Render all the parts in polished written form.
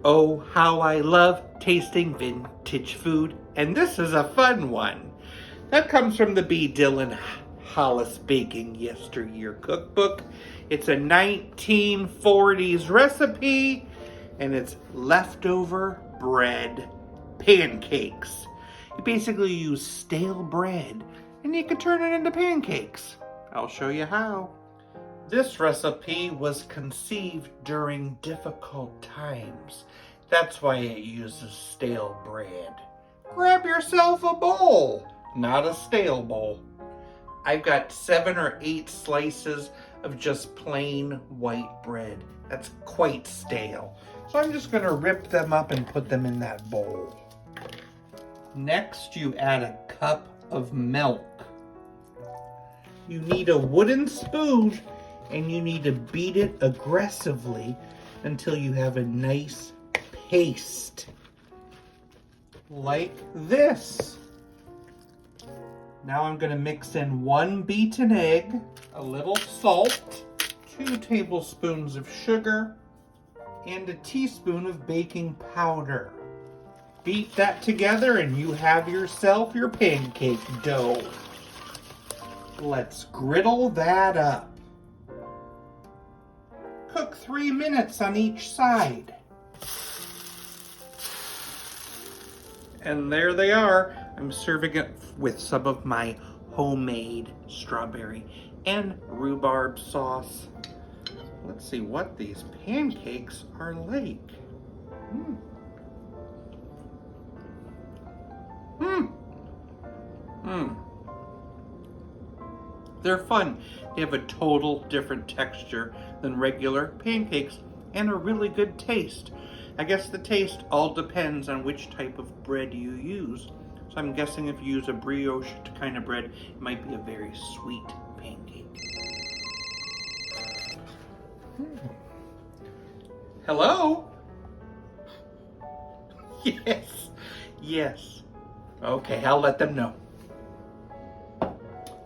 Oh, how I love tasting vintage food, and this is a fun one. That comes from the B. Dillon Hollis Baking Yesteryear Cookbook. It's a 1940s recipe, and it's leftover bread pancakes. You basically use stale bread, and you can turn it into pancakes. I'll show you how. This recipe was conceived during difficult times. That's why it uses stale bread. Grab yourself a bowl, not a stale bowl. I've got 7 or 8 slices of just plain white bread. That's quite stale. So I'm just gonna rip them up and put them in that bowl. Next, you add a cup of milk. You need a wooden spoon and you need to beat it aggressively until you have a nice paste. Like this. Now I'm going to mix in 1 beaten egg, a little salt, 2 tablespoons of sugar, and a teaspoon of baking powder. Beat that together and you have yourself your pancake dough. Let's griddle that up. Cook 3 minutes on each side. And there they are. I'm serving it with some of my homemade strawberry and rhubarb sauce. Let's see what these pancakes are like. They're fun. They have a total different texture than regular pancakes and a really good taste. I guess the taste all depends on which type of bread you use. So I'm guessing if you use a brioche kind of bread, it might be a very sweet pancake. Hello? Yes. Okay, I'll let them know.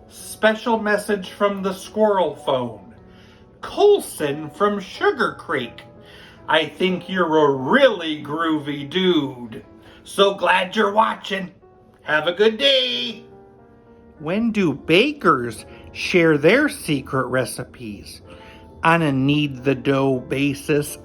Special message from the squirrel phone. Colson from Sugar Creek. I think you're a really groovy dude. So glad you're watching. Have a good day. When do bakers share their secret recipes? On a need the dough basis.